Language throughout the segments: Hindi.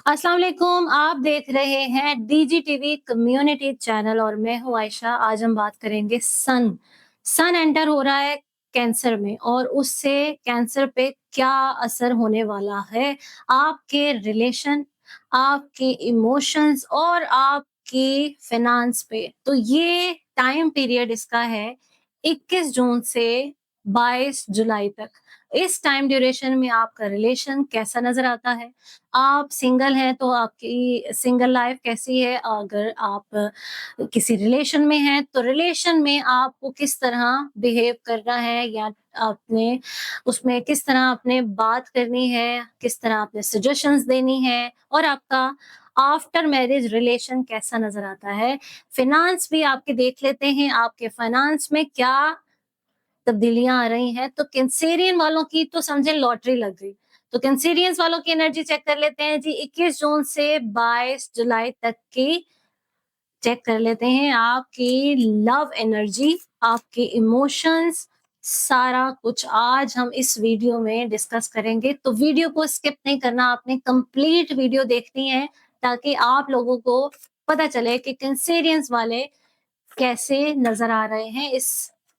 अस्सलाम वालेकुम। आप देख रहे हैं डीजी टीवी कम्युनिटी चैनल और मैं हूँ आयशा। आज हम बात करेंगे सन एंटर हो रहा है कैंसर में और उससे कैंसर पे क्या असर होने वाला है, आपके रिलेशन, आपके इमोशंस और आपकी फाइनेंस पे। तो ये टाइम पीरियड इसका है 21 जून से 22 जुलाई तक। इस टाइम ड्यूरेशन में आपका रिलेशन कैसा नजर आता है? आप सिंगल हैं तो आपकी सिंगल लाइफ कैसी है? अगर आप किसी रिलेशन में हैं तो रिलेशन में आपको किस तरह बिहेव करना है या आपने उसमें किस तरह आपने बात करनी है, किस तरह आपने सजेशंस देनी है और आपका आफ्टर मैरिज रिलेशन कैसा नजर आता है? फाइनेंस भी आपके देख लेते हैं, आपके फाइनेंस में क्या तब्दीलियां आ रही हैं। तो कैंसेरियन वालों की तो समझे लॉटरी लग गई। तो कैंसेरियंस वालों की एनर्जी चेक कर लेते हैं जी। 21 जून से 22 जुलाई तक की चेक कर लेते हैं। आपकी लव एनर्जी, आपके इमोशंस, सारा कुछ आज हम इस वीडियो में डिस्कस करेंगे। तो वीडियो को स्किप नहीं करना, आपने कंप्लीट वीडियो देखनी है ताकि आप लोगों को पता चले कि कैंसेरियंस वाले कैसे नजर आ रहे हैं इस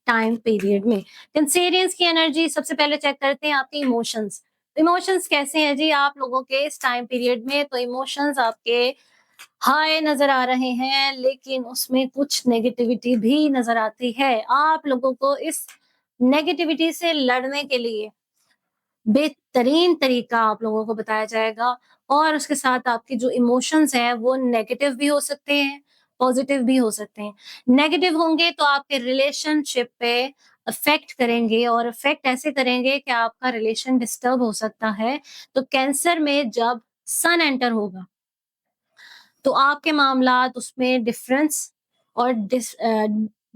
टाइम पीरियड में। कैंसेरियंस की एनर्जी सबसे पहले चेक करते हैं आपके इमोशंस। इमोशंस कैसे हैं जी आप लोगों के इस टाइम पीरियड में? तो इमोशंस आपके हाई नजर आ रहे हैं, लेकिन उसमें कुछ नेगेटिविटी भी नजर आती है। आप लोगों को इस नेगेटिविटी से लड़ने के लिए बेहतरीन तरीका आप लोगों को बताया जाएगा और उसके साथ आपके जो इमोशंस हैं वो नेगेटिव भी हो सकते हैं, पॉजिटिव भी हो सकते हैं। नेगेटिव होंगे तो आपके रिलेशनशिप पे अफेक्ट करेंगे और अफेक्ट ऐसे करेंगे कि आपका रिलेशन डिस्टर्ब हो सकता है। तो कैंसर में जब सन एंटर होगा तो आपके मामलात उसमें डिफरेंस और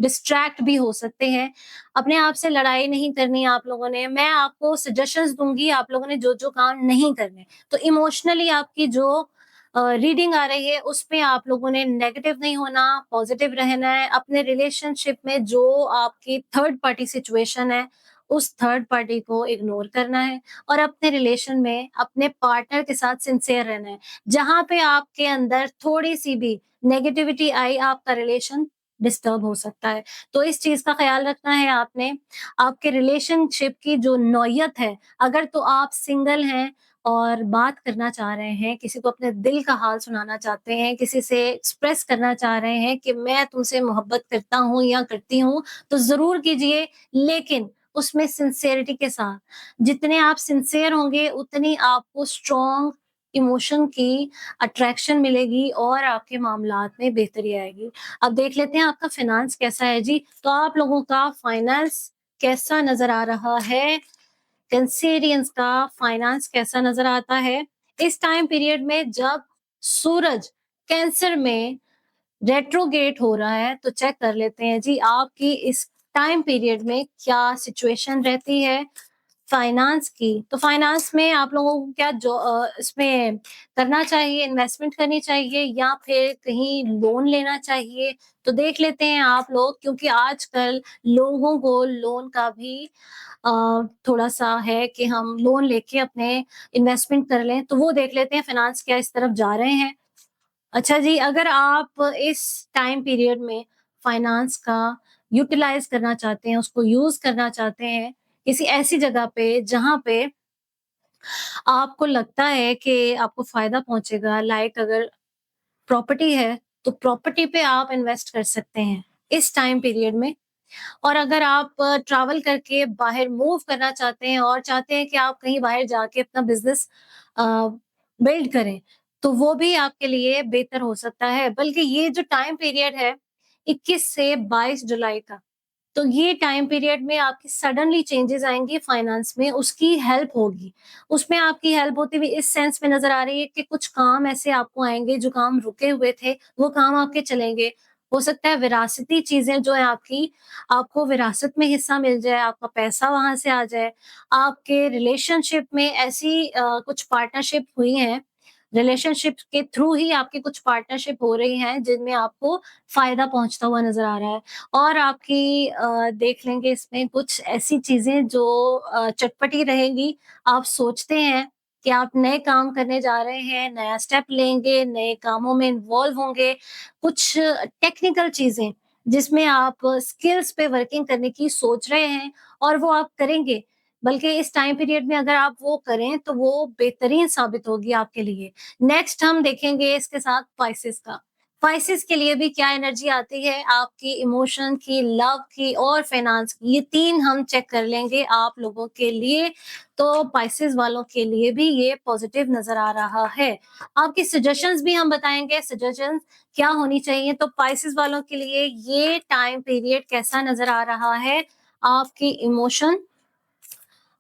डिस्ट्रैक्ट भी हो सकते हैं। अपने आप से लड़ाई नहीं करनी आप लोगों ने। मैं आपको सजेशंस दूँगी, आप लोगों ने जो-जो काम नहीं करने। तो इमोशनली आपकी जो रीडिंग आ रही है, उसपे आप लोगों ने नेगेटिव नहीं होना, पॉजिटिव रहना है। अपने रिलेशनशिप में जो आपकी थर्ड पार्टी सिचुएशन है, उस थर्ड पार्टी को इग्नोर करना है और अपने रिलेशन में अपने पार्टनर के साथ सिंसियर रहना है। जहाँ पे आपके अंदर थोड़ी-सी भी नेगेटिविटी आई, आपका रिलेशन डिस्टर्ब हो सकता है। तो इस चीज़ का ख़्याल रखना है आपने। आपके रिलेशनशिप की जो नौयत है, अगर तो आप सिंगल हैं और बात करना चाह रहे हैं, किसी को अपने दिल का हाल सुनाना चाहते हैं, किसी से एक्सप्रेस करना चाह रहे हैं कि मैं तुमसे मोहब्बत करता हूँ या करती हूँ, तो ज़रूर कीजिए, लेकिन उसमें सिंसियरिटी के साथ। जितने आप सिंसियर होंगे, उतनी आपको स्ट्रॉन्ग इमोशन की अट्रैक्शन मिलेगी और आपके मामलात में बेहतरी आएगी। अब देख लेते हैं आपका फाइनेंस कैसा है जी। तो आप लोगों का फाइनेंस कैसा नज़र आ रहा है? कैंसेरियंस का फाइनेंस कैसा नज़र आता है? इस टाइम पीरियड में जब सूरज कैंसर में रेट्रोगेट हो रहा है, तो चेक कर लेते हैं जी आपकी इस टाइम पीरियड में क्या सिचुएशन रहती है फाइनेंस की। तो फाइनेंस में आप लोगों को क्या इसमें करना चाहिए, इन्वेस्टमेंट करनी चाहिए या फिर कहीं लोन लेना चाहिए? तो देख लेते हैं आप लोग, क्योंकि आजकल लोगों को लोन का भी अ, थोड़ा-सा है कि हम लोन लेके अपने इन्वेस्टमेंट कर लें, तो वो देख लेते हैं फाइनेंस क्या इस तरफ जा रहे हैं। अच्छा जी, अगर आप इस टाइम पीरियड में फाइनेंस का यूटिलाइज़ करना चाहते हैं, उसको यूज़ करना चाहते हैं, किसी ऐसी जगह पे जहाँ पे आपको लगता है कि आपको फ़ायदा पहुँचेगा, लाइक अगर प्रॉपर्टी है, तो प्रॉपर्टी पे आप इन्वेस्ट कर सकते हैं, इस टाइम पीरियड में। और अगर आप ट्रैवल करके बाहर मूव करना चाहते हैं और चाहते हैं कि आप कहीं बाहर जाके अपना बिज़नेस अ, बिल्ड करें, तो वो भी आपके लिए बेहतर हो सकता है। बल्कि ये जो टाइम पीरियड है 21 से 22 जुलाई का, तो ये टाइम पीरियड में आपकी सडनली चेंजेस आएँगी फाइनेंस में, उसकी हेल्प होगी। उसमें आपकी हेल्प होती हुई इस सेंस में नज़र आ रही है कि कुछ काम ऐसे आपको आएँगे, जो काम रुके हुए थे, वो काम आपके चलेंगे। हो सकता है विरासती चीज़ें जो हैं आपकी, आपको विरासत में हिस्सा मिल जाए, आपका पैसा वहाँ से आ जाए। आपके रिलेशनशिप में ऐसी कुछ पार्टनरशिप हुई हैं, रिलेशनशिप के थ्रू ही आपकी कुछ पार्टनरशिप हो रही हैं, जिनमें आपको फ़ायदा पहुँचता हुआ नज़र आ रहा है। और आपकी देख लेंगे इसमें कुछ ऐसी चीज़ें जो चटपटी रहेंगी। आप सोचते हैं कि आप नए काम करने जा रहे हैं, नया स्टेप लेंगे, नए कामों में इन्वॉल्व होंगे, कुछ टेक्निकल चीज़ें जिसमें आप स्किल्स पे वर्किंग करने की सोच रहे हैं और वो आप करेंगे। बल्कि इस टाइम पीरियड में अगर आप वो करें तो वो बेहतरीन साबित होगी आपके लिए। नेक्स्ट हम देखेंगे इसके साथ स्पाइसेस का। स्पाइसेस के लिए भी क्या एनर्जी आती है, आपकी इमोशन की, लव की और फाइनेंस की, ये 3 हम चेक कर लेंगे आप लोगों के लिए। तो स्पाइसेस वालों के लिए भी ये पॉजिटिव नज़र आ रहा है। आपकी सजेशंस भी हम बताएँगे, सजेशंस क्या होनी चाहिए। तो स्पाइसेस वालों के लिए ये टाइम पीरियड कैसा नज़र आ रहा है, आपकी इमोशन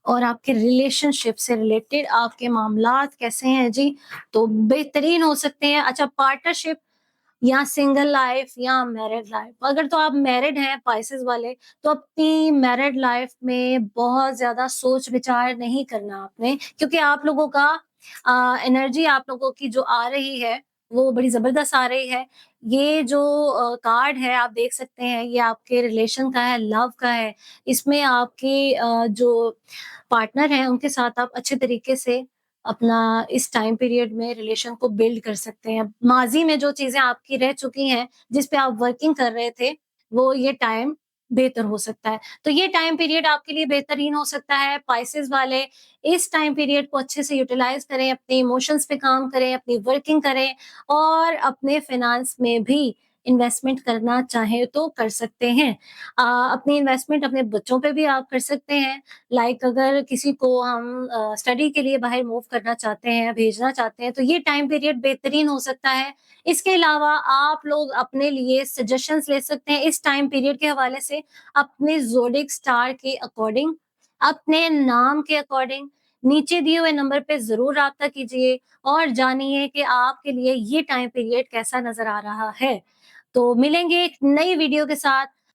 और आपके रिलेशनशिप से रिलेटेड आपके मामलात कैसे हैं जी? तो बेहतरीन हो सकते हैं। अच्छा, पार्टनरशिप या सिंगल लाइफ या मैरिड लाइफ, अगर तो आप मैरिड हैं स्पाइसेस वाले, तो अपनी मैरिड लाइफ में बहुत ज़्यादा सोच विचार नहीं करना आपने, क्योंकि आप लोगों का एनर्जी आप लोगों की जो आ रही है, वो बड़ी ज़बरदस्त आ रही है। ये जो कार्ड है आप देख सकते हैं, ये आपके रिलेशन का है, लव का है। इसमें आपकी जो पार्टनर हैं, उनके साथ आप अच्छे तरीके से अपना इस टाइम पीरियड में रिलेशन को बिल्ड कर सकते हैं। माज़ी में जो चीज़ें आपकी रह चुकी हैं, जिस पे आप वर्किंग कर रहे थे, वो ये टाइम बेहतर हो सकता है। तो ये टाइम पीरियड आपके लिए बेहतरीन हो सकता है। स्पाइसेस वाले इस टाइम पीरियड को अच्छे से यूटिलाइज़ करें, अपने इमोशंस पे काम करें, अपनी वर्किंग करें और अपने फाइनेंस में भी इन्वेस्टमेंट करना चाहें तो कर सकते हैं। अपनी इन्वेस्टमेंट अपने बच्चों पे भी आप कर सकते हैं। लाइक अगर किसी को हम स्टडी के लिए बाहर मूव करना चाहते हैं, भेजना चाहते हैं, तो ये टाइम पीरियड बेहतरीन हो सकता है। इसके अलावा आप लोग अपने लिए सजेशंस ले सकते हैं इस टाइम पीरियड के हवाले से, अपने ज़ोडिएक स्टार के अकॉर्डिंग, अपने नाम के अकॉर्डिंग, नीचे दिए हुए नंबर पे ज़रूर राब्ता कीजिए और जानिए कि आपके लिए ये टाइम पीरियड कैसा नज़र आ रहा है। तो मिलेंगे एक नई वीडियो के साथ,